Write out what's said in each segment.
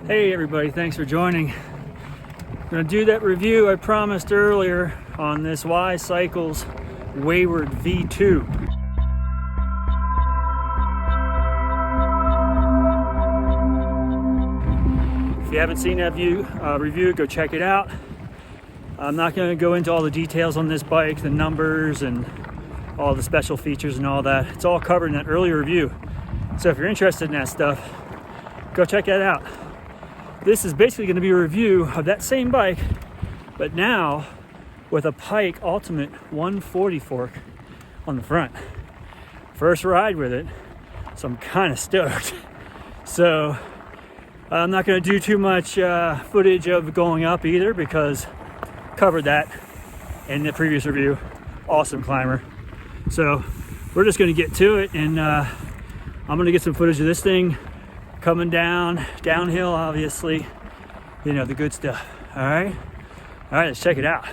Hey everybody, thanks for joining. I'm going to do that review I promised earlier on this Cycles Wayward V.2. If you haven't seen that review, go check it out. I'm not going to go into all the details on this bike, the numbers and all the special features and all that. It's all covered in that earlier review. So if you're interested in that stuff, go check that out. This is basically going to be a review of that same bike, but now with a Pike Ultimate 140 fork on the front. First ride with it, so I'm kind of stoked. So I'm not going to do too much footage of going up either, because covered that in the previous review. Awesome climber. So we're just going to get to it, and I'm going to get some footage of this thing coming downhill, obviously, you know, the good stuff. All right, let's check it out.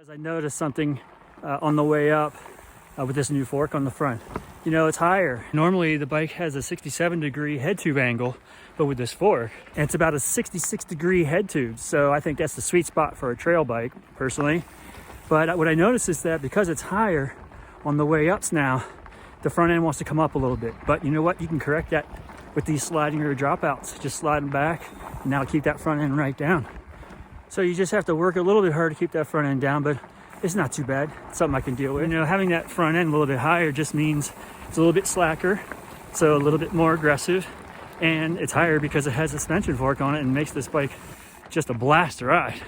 I noticed something on the way up with this new fork on the front. You know, it's higher. Normally the bike has a 67-degree head tube angle, but with this fork, it's about a 66-degree head tube. So I think that's the sweet spot for a trail bike, personally. But what I noticed is that because it's higher on the way ups now, the front end wants to come up a little bit. But you know what? You can correct that with these sliding rear dropouts. Just slide them back, and that'll keep that front end right down. So you just have to work a little bit hard to keep that front end down, but it's not too bad. It's something I can deal with. You know, having that front end a little bit higher just means it's a little bit slacker, so a little bit more aggressive, and it's higher because it has a suspension fork on it and makes this bike just a blast to ride.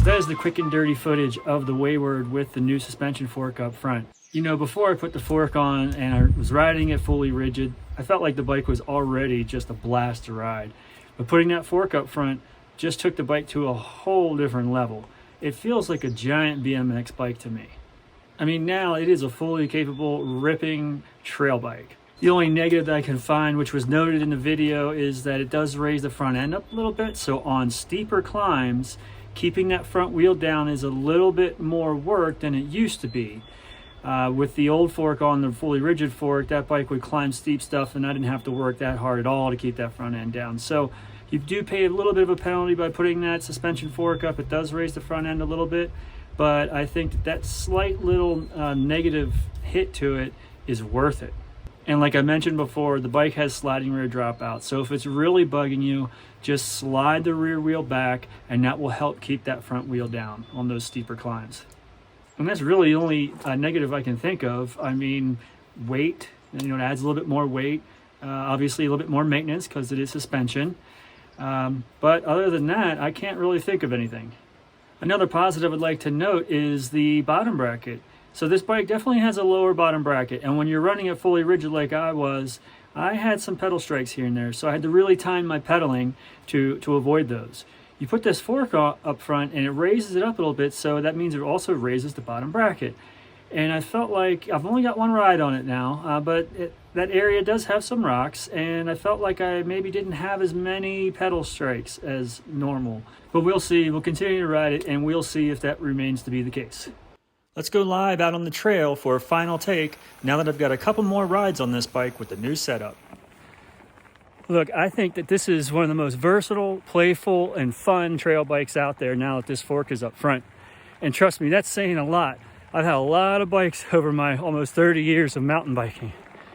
That is the quick and dirty footage of the Wayward with the new suspension fork up front. You know, before I put the fork on and I was riding it fully rigid, I felt like the bike was already just a blast to ride. But putting that fork up front just took the bike to a whole different level. It feels like a giant BMX bike to me. I mean, now it is a fully capable, ripping trail bike. The only negative that I can find, which was noted in the video, is that it does raise the front end up a little bit. So on steeper climbs, keeping that front wheel down is a little bit more work than it used to be. With the old fork on the fully rigid fork, that bike would climb steep stuff and I didn't have to work that hard at all to keep that front end down. So you do pay a little bit of a penalty by putting that suspension fork up. It does raise the front end a little bit, but I think that slight little negative hit to it is worth it. And like I mentioned before, the bike has sliding rear dropout. So if it's really bugging you, just slide the rear wheel back and that will help keep that front wheel down on those steeper climbs. And that's really the only negative I can think of. I mean, weight, it adds a little bit more weight. Obviously a little bit more maintenance because it is suspension. But other than that, I can't really think of anything. Another positive I'd like to note is the bottom bracket. So this bike definitely has a lower bottom bracket, and when you're running it fully rigid like I was, I had some pedal strikes here and there, so I had to really time my pedaling to avoid those. You put this fork up front and it raises it up a little bit, so that means it also raises the bottom bracket. And I felt like I've only got one ride on it now, but that area does have some rocks, and I felt like I maybe didn't have as many pedal strikes as normal. But we'll see. We'll continue to ride it, and we'll see if that remains to be the case. Let's go live out on the trail for a final take now that I've got a couple more rides on this bike with the new setup. Look, I think that this is one of the most versatile, playful, and fun trail bikes out there now that this fork is up front. And trust me, that's saying a lot. I've had a lot of bikes over my almost 30 years of mountain biking.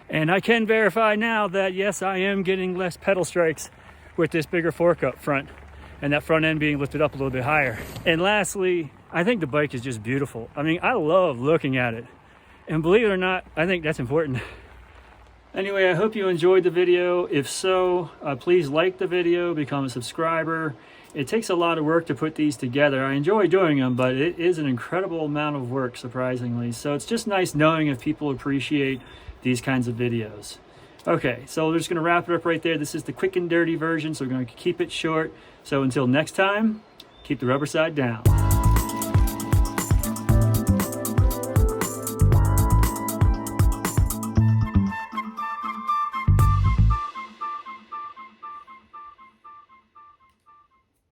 And I can verify now that yes, I am getting less pedal strikes with this bigger fork up front and that front end being lifted up a little bit higher. And lastly, I think the bike is just beautiful. I mean, I love looking at it. And believe it or not, I think that's important. Anyway, I hope you enjoyed the video. If so, please like the video, become a subscriber. It takes a lot of work to put these together. I enjoy doing them, but it is an incredible amount of work, surprisingly. So it's just nice knowing if people appreciate these kinds of videos. Okay, so we're just gonna wrap it up right there. This is the quick and dirty version, so we're gonna keep it short. So until next time, keep the rubber side down.